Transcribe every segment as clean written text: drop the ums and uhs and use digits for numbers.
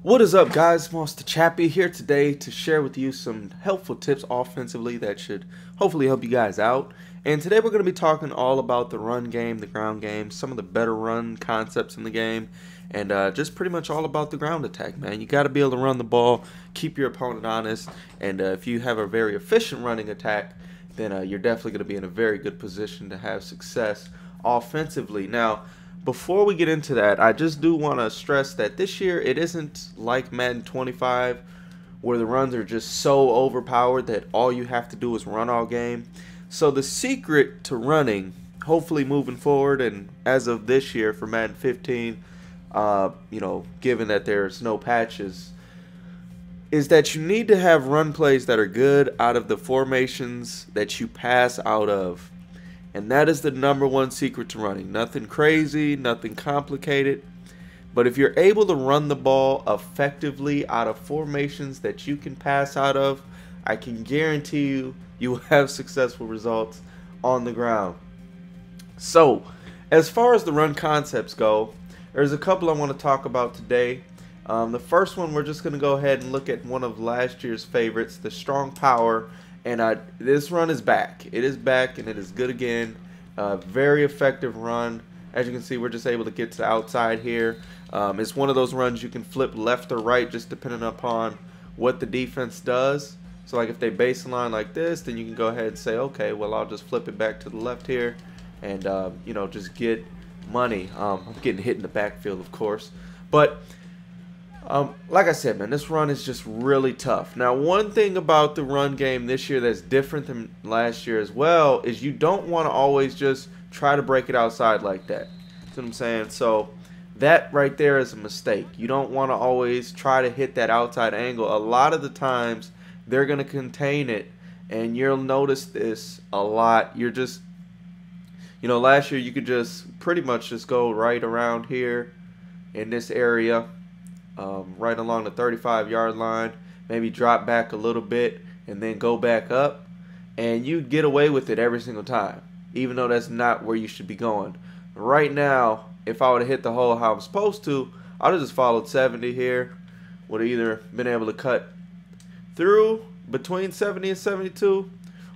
What is up, guys? moss2chappy here today to share with you some helpful tips offensively that should hopefully help you guys out. And today we're going to be talking all about the run game, the ground game, some of the better run concepts in the game, and just pretty much all about the ground attack, man. You got to be able to run the ball, keep your opponent honest, and if you have a very efficient running attack, then you're definitely going to be in a very good position to have success offensively. Now, before we get into that, I just do want to stress that this year it isn't like Madden 25 where the runs are just so overpowered that all you have to do is run all game. So the secret to running, hopefully moving forward and as of this year for Madden 15, given that there's no patches, is that you need to have run plays that are good out of the formations that you pass out of. And that is the #1 secret to running. Nothing crazy, nothing complicated. But if you're able to run the ball effectively out of formations that you can pass out of, I can guarantee you will have successful results on the ground. So, as far as the run concepts go, there's a couple I want to talk about today. The first one, we're just going to go ahead and look at one of last year's favorites, the strong power. And this run is back. It is back, and it is good again. Very effective run. As you can see, we're just able to get to the outside here. It's one of those runs you can flip left or right just depending upon what the defense does. So like if they baseline like this, then you can go ahead and say, okay, well, I'll just flip it back to the left here and, just get money. I'm getting hit in the backfield, of course. But like I said, man, this run is just really tough. Now, one thing about the run game this year that's different than last year as well is you don't want to always just try to break it outside like that. That's what I'm saying. So that right there is a mistake. You don't want to always try to hit that outside angle. A lot of the times they're going to contain it, and you'll notice this a lot. You're just, last year you could just pretty much just go right around here in this area. Right along the 35-yard line, maybe drop back a little bit and then go back up, and you get away with it every single time, even though that's not where you should be going. Right now, if I would have hit the hole how I'm supposed to, I would have just followed 70 here, would have either been able to cut through between 70 and 72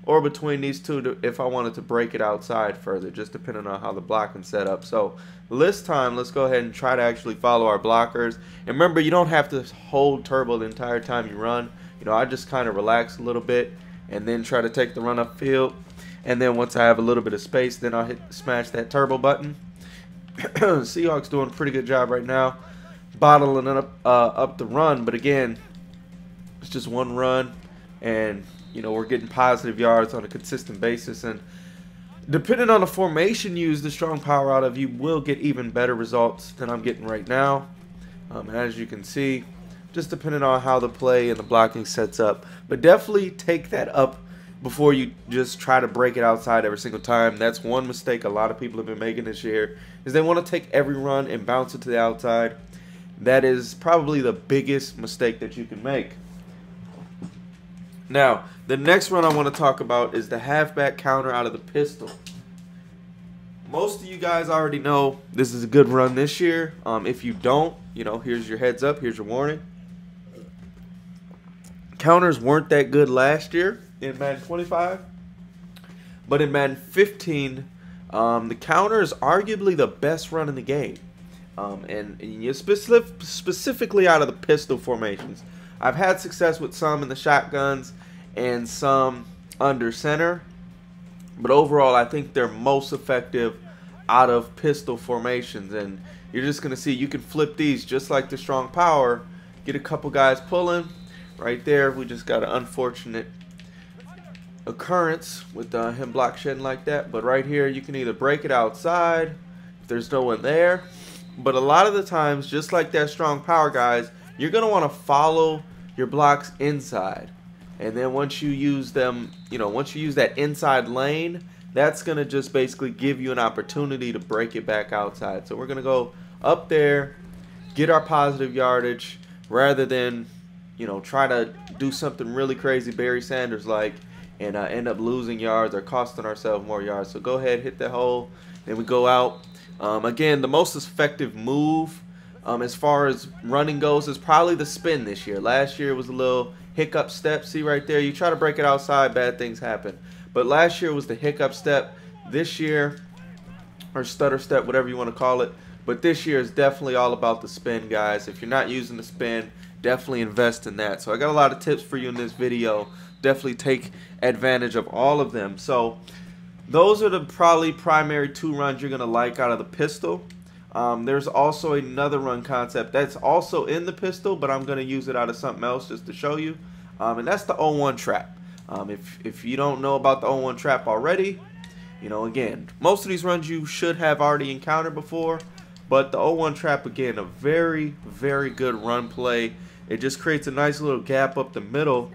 or between these two if I wanted to break it outside further, just depending on how the blocking set up. So this time, let's go ahead and try to actually follow our blockers. And remember, you don't have to hold turbo the entire time you run. I just kind of relax a little bit and then try to take the run upfield. And then once I have a little bit of space, then I'll smash that turbo button. Seahawks doing a pretty good job right now, bottling up the run. But again, it's just one run, and we're getting positive yards on a consistent basis. And depending on the formation you use the strong power out of, you will get even better results than I'm getting right now. As you can see, just depending on how the play and the blocking sets up. But definitely take that up before you just try to break it outside every single time. That's one mistake a lot of people have been making this year, is they want to take every run and bounce it to the outside. That is probably the biggest mistake that you can make. Now, the next run I want to talk about is the halfback counter out of the pistol. Most of you guys already know this is a good run this year. If you don't, here's your heads up, here's your warning. Counters weren't that good last year in Madden 25, but in Madden 15, the counter is arguably the best run in the game. And you specifically out of the pistol formations. I've had success with some in the shotguns and some under center, but overall I think they're most effective out of pistol formations. And you're just going to see you can flip these just like the strong power, get a couple guys pulling. Right there, we just got an unfortunate occurrence with him block shedding like that. But right here, you can either break it outside if there's no one there, but a lot of the times, just like that strong power, guys, you're going to want to follow your blocks inside. And then once you use them, once you use that inside lane, that's going to just basically give you an opportunity to break it back outside. So we're going to go up there, get our positive yardage, rather than, try to do something really crazy Barry Sanders like and end up losing yards or costing ourselves more yards. So go ahead, hit that hole, then we go out. Again, the most effective move As far as running goes, is probably the spin this year. Last year was a little hiccup step. See right there, you try to break it outside, bad things happen. But last year was the hiccup step. This year, or stutter step, whatever you want to call it. But this year is definitely all about the spin, guys. If you're not using the spin, definitely invest in that. So I got a lot of tips for you in this video. Definitely take advantage of all of them. So those are the probably primary 2 runs you're going to like out of the pistol. There's also another run concept that's also in the pistol, but I'm going to use it out of something else just to show you. And that's the 0-1 trap. If you don't know about the 0-1 trap already, you know, again, most of these runs you should have already encountered before. But the 0-1 trap, again, a very, very good run play. It just creates a nice little gap up the middle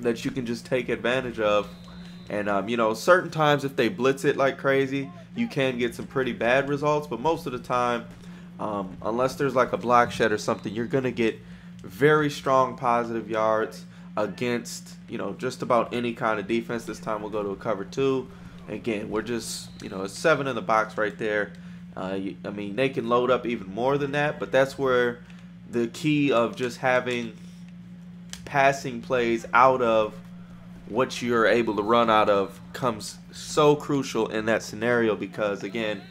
that you can just take advantage of. And, you know, certain times if they blitz it like crazy, you can get some pretty bad results. But most of the time, unless there's like a block shed or something, you're going to get very strong positive yards against, you know, just about any kind of defense. This time we'll go to a cover 2. Again, we're just, you know, it's 7 in the box right there. I mean, they can load up even more than that, but that's where the key of just having passing plays out of what you're able to run out of comes so crucial in that scenario, because again,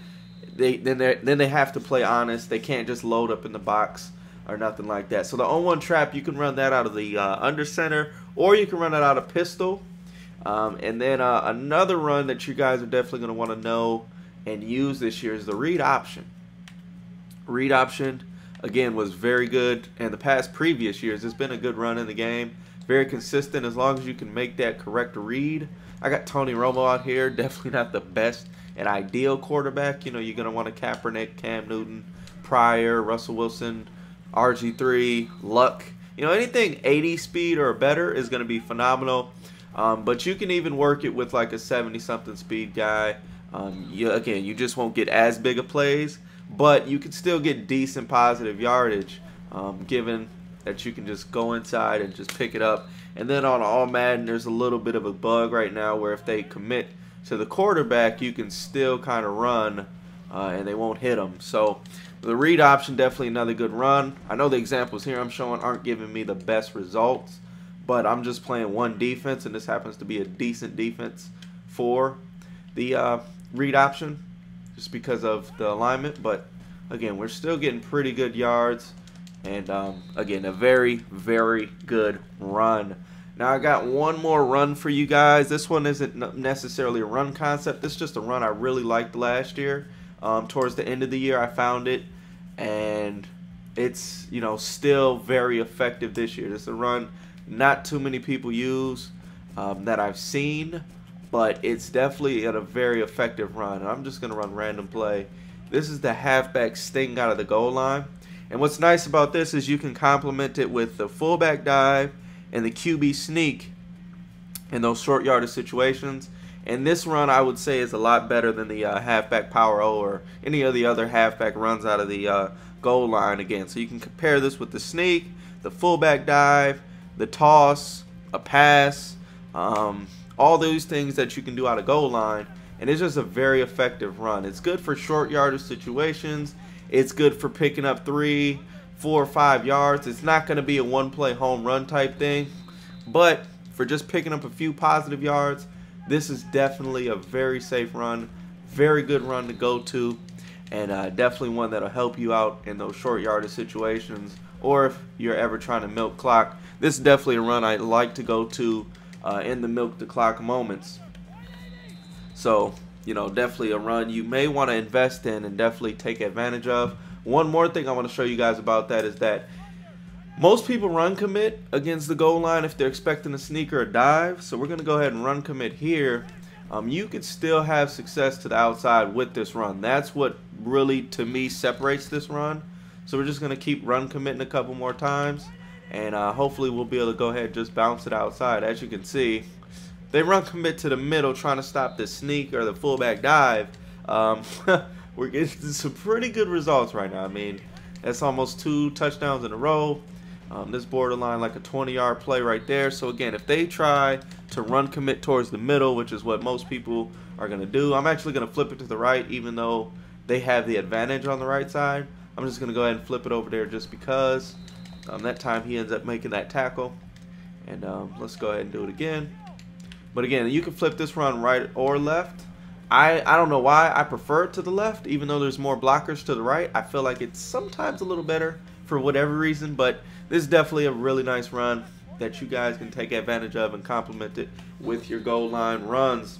then they have to play honest. They can't just load up in the box or nothing like that. So the 0-1 trap, you can run that out of the under center, or you can run it out of pistol. And then another run that you guys are definitely going to want to know and use this year is the read option. Read option, again, was very good in the past previous years. It's been a good run in the game. Very consistent as long as you can make that correct read. I got Tony Romo out here, definitely not the best and ideal quarterback. You know, you're going to want a Kaepernick, Cam Newton, Pryor, Russell Wilson, RG3, Luck. You know, anything 80 speed or better is going to be phenomenal. But you can even work it with like a 70-something speed guy. Again, you just won't get as big of plays, but you can still get decent positive yardage, given that you can just go inside and just pick it up. And then on All Madden, there's a little bit of a bug right now where if they commit to the quarterback, you can still kind of run, and they won't hit them. So the read option, definitely another good run. I know the examples here I'm showing aren't giving me the best results, but I'm just playing one defense, and this happens to be a decent defense for the read option just because of the alignment. But again, we're still getting pretty good yards, and again, a very, very good run. Now I got one more run for you guys. This one isn't necessarily a run concept. This is just a run I really liked last year. Towards the end of the year I found it, and it's, you know, still very effective this year. It's a run not too many people use that I've seen, but it's definitely a very effective run. And I'm just going to run random play. This is the halfback sting out of the goal line. And what's nice about this is you can complement it with the fullback dive and the QB sneak in those short yardage situations. And this run, I would say, is a lot better than the halfback power O or any of the other halfback runs out of the goal line again. So you can compare this with the sneak, the fullback dive, the toss, a pass, all those things that you can do out of goal line, and it's just a very effective run. It's good for short yardage situations. It's good for picking up 3, 4, 5 yards. It's not going to be a one-play home run type thing, but for just picking up a few positive yards, this is definitely a very safe run, very good run to go to, and definitely one that'll help you out in those short yardage situations, or if you're ever trying to milk clock. This is definitely a run I like to go to in the milk the clock moments. So, you know, definitely a run you may want to invest in and definitely take advantage of. One more thing I want to show you guys about that is that most people run commit against the goal line if they're expecting a sneak or a dive. So we're going to go ahead and run commit here. You could still have success to the outside with this run. That's what really, to me, separates this run. So we're just going to keep run committing a couple more times, and hopefully we'll be able to go ahead and just bounce it outside. As you can see, they run commit to the middle trying to stop the sneak or the fullback dive. We're getting some pretty good results right now. I mean, that's almost 2 touchdowns in a row. This borderline like a 20-yard play right there. So again, if they try to run commit towards the middle, which is what most people are going to do, I'm actually going to flip it to the right, even though they have the advantage on the right side. I'm just going to go ahead and flip it over there just because. That time he ends up making that tackle. And let's go ahead and do it again. But again, you can flip this run right or left. I don't know why I prefer it to the left, even though there's more blockers to the right. I feel like it's sometimes a little better for whatever reason, but this is definitely a really nice run that you guys can take advantage of and complement it with your goal line runs.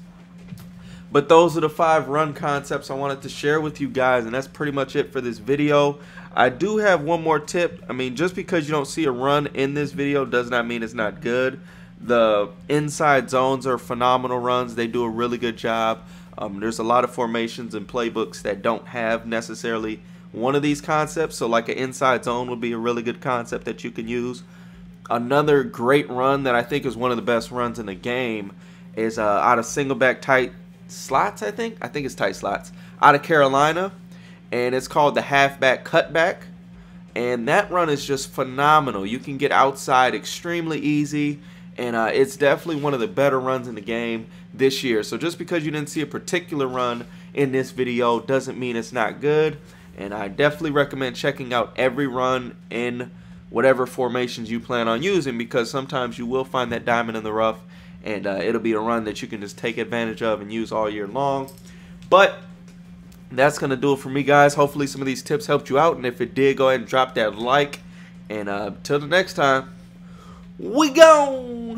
But those are the 5 run concepts I wanted to share with you guys, and that's pretty much it for this video. I do have one more tip. I mean, just because you don't see a run in this video does not mean it's not good. The inside zones are phenomenal runs. They do a really good job. There's a lot of formations and playbooks that don't have necessarily one of these concepts, so like an inside zone would be a really good concept that you can use. Another great run that I think is one of the best runs in the game is out of single back tight slots. I think it's tight slots out of Carolina, and it's called the halfback cutback, and that run is just phenomenal. You can get outside extremely easy, and it's definitely one of the better runs in the game this year. So just because you didn't see a particular run in this video doesn't mean it's not good, and I definitely recommend checking out every run in whatever formations you plan on using, because sometimes you will find that diamond in the rough, and it'll be a run that you can just take advantage of and use all year long. But that's going to do it for me, guys. Hopefully some of these tips helped you out, and if it did, go ahead and drop that like, and till the next time, we gone!